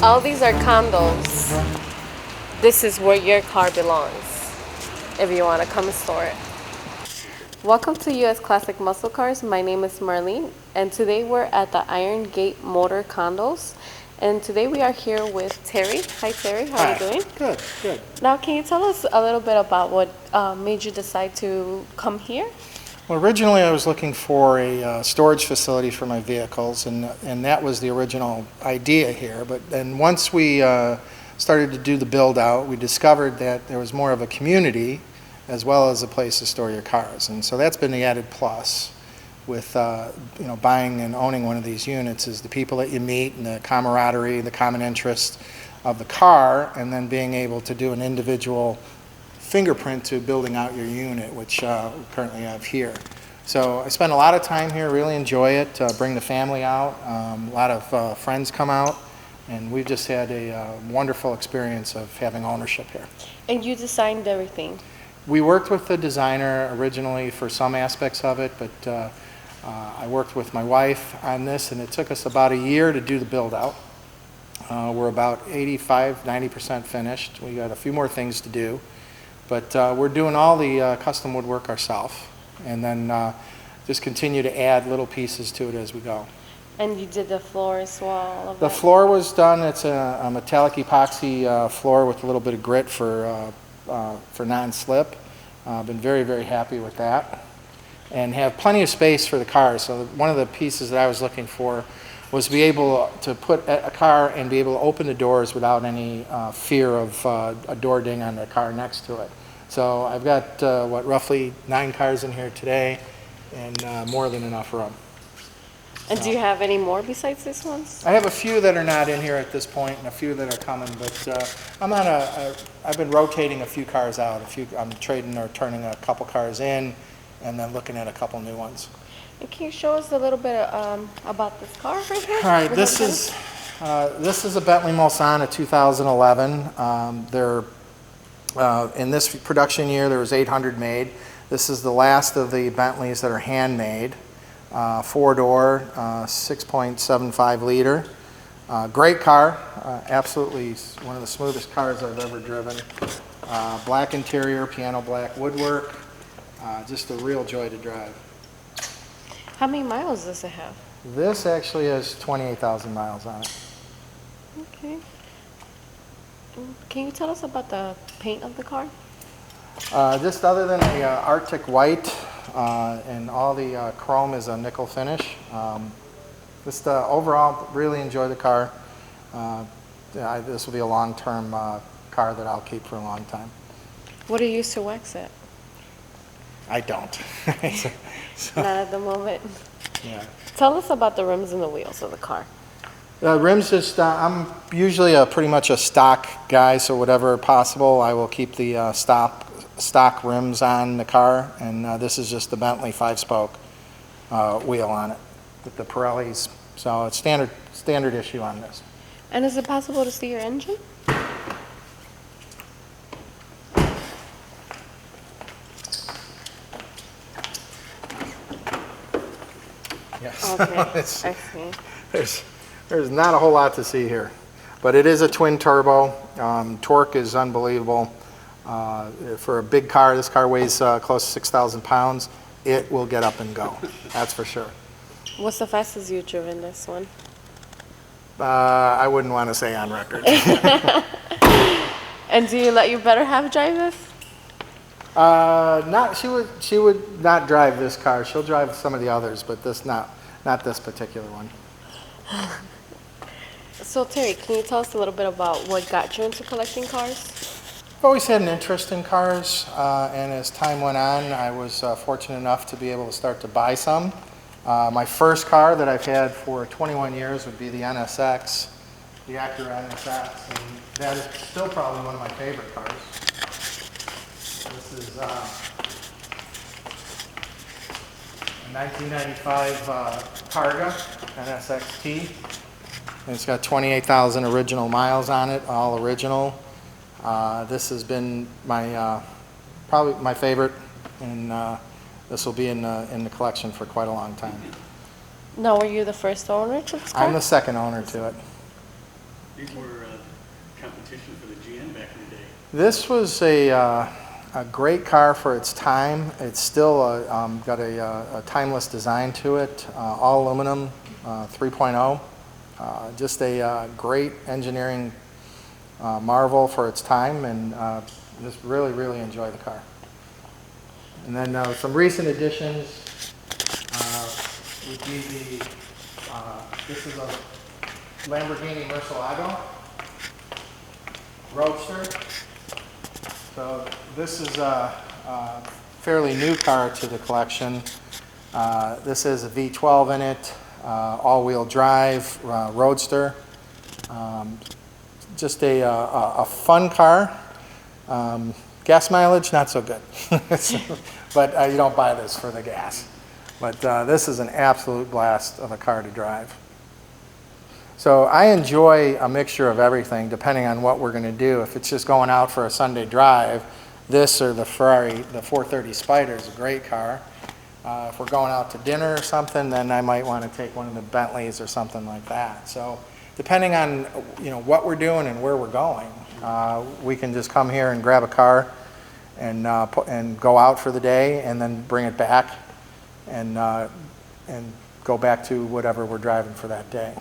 All these are condos. This is where your car belongs, if you want to come and store it. Welcome to US Classic Muscle Cars. My name is Marlene, and today we're at the Irongate Motor Condos. And today we are here with Terry. Hi Terry, how are you doing? Good, good. Now can you tell us a little bit about what made you decide to come here? Well, originally I was looking for a storage facility for my vehicles, and that was the original idea here. But then once we started to do the build out, we discovered that there was more of a community as well as a place to store your cars. And so that's been the added plus with buying and owning one of these units, is the people that you meet and the camaraderie, the common interest of the car, and then being able to do an individual fingerprint to building out your unit, which we currently have here. So I spend a lot of time here, really enjoy it, bring the family out, a lot of friends come out, and we've just had a wonderful experience of having ownership here. And you designed everything? We worked with the designer originally for some aspects of it, but I worked with my wife on this, and it took us about a year to do the build out. We're about 85–90% finished. We got a few more things to do, but we're doing all the custom woodwork ourselves, and then just continue to add little pieces to it as we go. And you did the floor as well? The floor was done. It's a metallic epoxy floor with a little bit of grit for non-slip. Been very, very happy with that, and have plenty of space for the cars. So one of the pieces that I was looking for was to be able to put a car and be able to open the doors without any fear of a door ding on the car next to it. So I've got roughly 9 cars in here today, and more than enough room. And do you have any more besides this ones? I have a few that are not in here at this point, and a few that are coming. But I've been rotating a few cars out. I'm trading or turning a couple cars in, and then looking at a couple new ones. And can you show us a little bit about this car right here? All right, this is a Bentley Mulsanne, a 2011. In this production year, there was 800 made. This is the last of the Bentleys that are handmade. 4-door, 6.75 liter. Great car, absolutely one of the smoothest cars I've ever driven. Black interior, piano black woodwork, just a real joy to drive. How many miles does it have? This actually has 28,000 miles on it. Okay. Can you tell us about the paint of the car? Just other than the Arctic white, and all the chrome is a nickel finish. Just overall, really enjoy the car. This will be a long-term car that I'll keep for a long time. What do you use to wax it? I don't. Not at the moment. Yeah. Tell us about the rims and the wheels of the car. Rims, just I'm usually pretty much a stock guy, so whatever possible, I will keep the stock rims on the car, and this is just the Bentley 5-spoke wheel on it with the Pirellis, so it's standard issue on this. And is it possible to see your engine? Yes. Okay, I see. There's not a whole lot to see here, but it is a twin turbo. Torque is unbelievable. For a big car, this car weighs close to 6,000 pounds. It will get up and go, that's for sure. What's the fastest you've driven this one? I wouldn't want to say on record. And do you let your better half drive this? She would not drive this car. She'll drive some of the others, but not this particular one. So Terry, can you tell us a little bit about what got you into collecting cars? I've always had an interest in cars, and as time went on, I was fortunate enough to be able to start to buy some. My first car that I've had for 21 years would be the NSX, the Acura NSX, and that is still probably one of my favorite cars. This is a 1995 Targa NSXT, and it's got 28,000 original miles on it, all original. This has been my probably my favorite, and this will be in the collection for quite a long time. Now, were you the first owner to this car? I'm the second owner to it. These were competition for the GM back in the day. This was a great car for its time. It's still got a timeless design to it, all aluminum, 3.0. Just a great engineering marvel for its time, and just really, really enjoy the car. And then some recent additions would be this is a Lamborghini Murcielago Roadster. So this is a fairly new car to the collection. This is a V12 in it, all-wheel drive Roadster. Just a fun car. Gas mileage, not so good. But you don't buy this for the gas. But this is an absolute blast of a car to drive. So I enjoy a mixture of everything depending on what we're going to do. If it's just going out for a Sunday drive, this or the Ferrari, the 430 Spider is a great car. If we're going out to dinner or something, then I might want to take one of the Bentleys or something like that. So depending on what we're doing and where we're going, we can just come here and grab a car and go out for the day and then bring it back and go back to whatever we're driving for that day.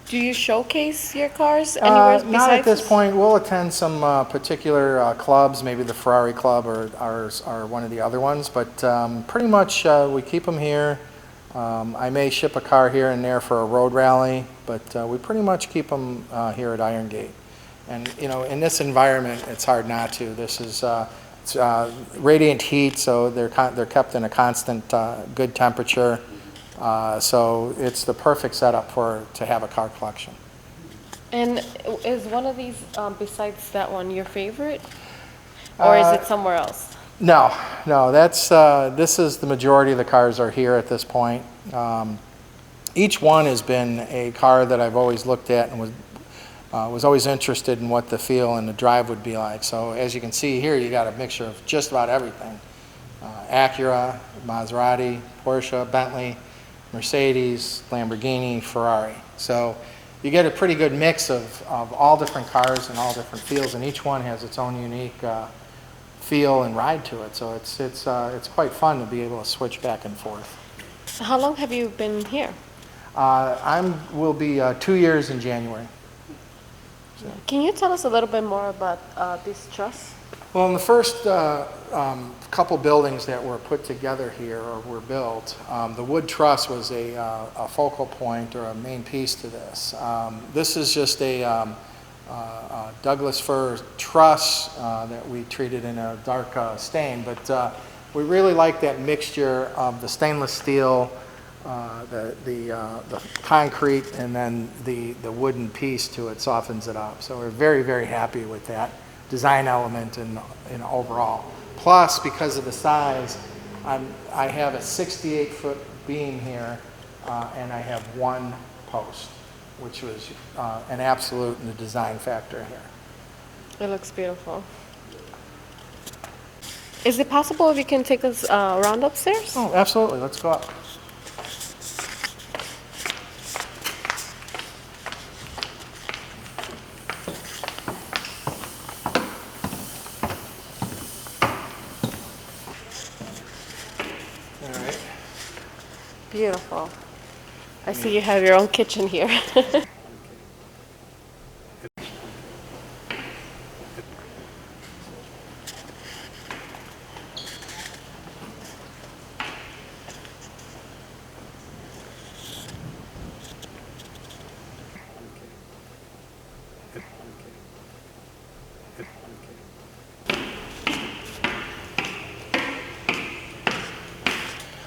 Do you showcase your cars anywhere besides? Not at this point. We'll attend some particular clubs, maybe the Ferrari club or ours or one of the other ones, but pretty much we keep them here. I may ship a car here and there for a road rally, but we pretty much keep them here at Irongate. And in this environment, it's hard not to. This is it's, radiant heat, so they're kept in a constant good temperature. So it's the perfect setup to have a car collection. And is one of these, besides that one, your favorite? Or is it somewhere else? No. This is the majority of the cars are here at this point. Each one has been a car that I've always looked at and was always interested in what the feel and the drive would be like. So as you can see here, you got a mixture of just about everything. Acura, Maserati, Porsche, Bentley, Mercedes, Lamborghini, Ferrari. So you get a pretty good mix of all different cars and all different feels, and each one has its own unique feel and ride to it. So it's quite fun to be able to switch back and forth. How long have you been here? Will be 2 years in January. So. Can you tell us a little bit more about this truss? Well, in the first couple buildings that were put together here or were built, the wood truss was a focal point or a main piece to this. This is just a Douglas fir truss that we treated in a dark stain, but we really like that mixture of the stainless steel, the concrete, and then the wooden piece to it softens it up. So we're very, very happy with that design element and overall. Plus, because of the size, I have a 68-foot beam here, and I have one post, which was an absolute in the design factor here. It looks beautiful. Is it possible if you can take us around upstairs? Oh, absolutely. Let's go up. Beautiful. I see you have your own kitchen here.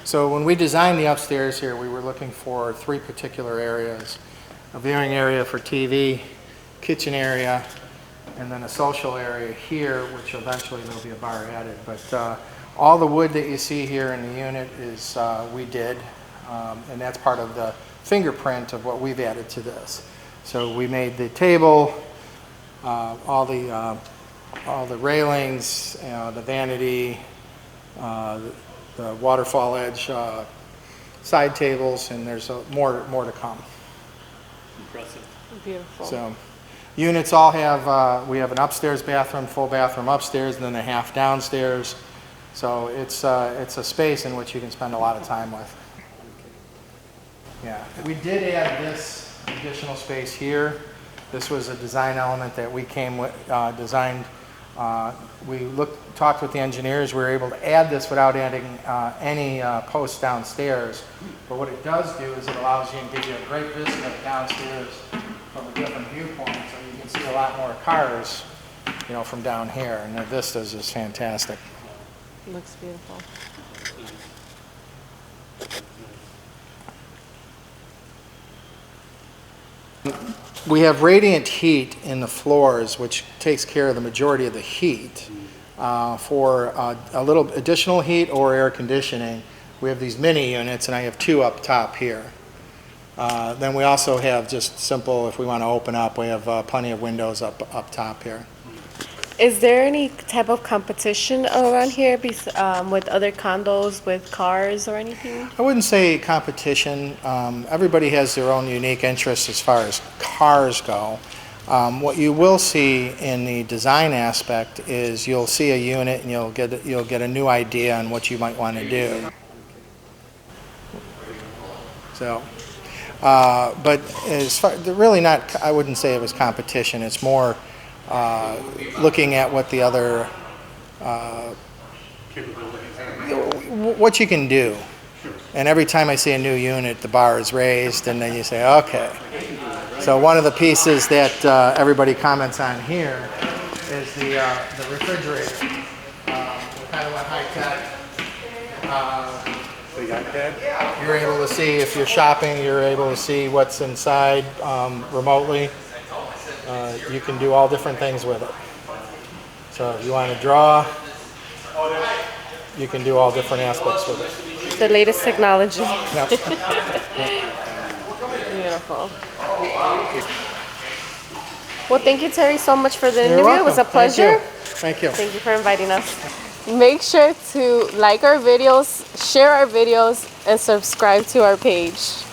So when we designed the upstairs here, we were looking for 3 particular areas. A viewing area for TV, kitchen area, and then a social area here, which eventually there'll be a bar added. But all the wood that you see here in the unit is we did, and that's part of the fingerprint of what we've added to this. So we made the table, all the railings, the vanity, the waterfall edge side tables, and there's more to come. Impressive. Beautiful. So units all have, we have an upstairs bathroom, full bathroom upstairs, and then a half downstairs. So it's a space in which you can spend a lot of time with. Yeah, we did add this additional space here. This was a design element that we came with, designed. We talked with the engineers. We were able to add this without adding any posts downstairs. But what it does do is it allows you and gives you a great vista downstairs from a different viewpoint, so you can see a lot more cars, you know, from down here. And the vistas is fantastic. Looks beautiful. We have radiant heat in the floors, which takes care of the majority of the heat. For a little additional heat or air conditioning, we have these mini units, and I have two up top here. Then we also have just simple, if we want to open up, we have plenty of windows up top here. Is there any type of competition around here with other condos, with cars or anything? I wouldn't say competition. Everybody has their own unique interests as far as cars go. What you will see in the design aspect is you'll see a unit and you'll get a new idea on what you might want to do. So, but as far, really not, I wouldn't say it was competition. It's more looking at what the other, what you can do. And every time I see a new unit, the bar is raised, and then you say, okay. So one of the pieces that everybody comments on here is the refrigerator. We kind of went high-tech. You're able to see, if you're shopping, you're able to see what's inside remotely. You can do all different things with it. So if you want to draw, you can do all different aspects with it. The latest technology. Yep. Beautiful. Well, thank you, Terry, so much for the interview. Welcome. It was a pleasure. Thank you. Thank you for inviting us. Make sure to like our videos, share our videos, and subscribe to our page.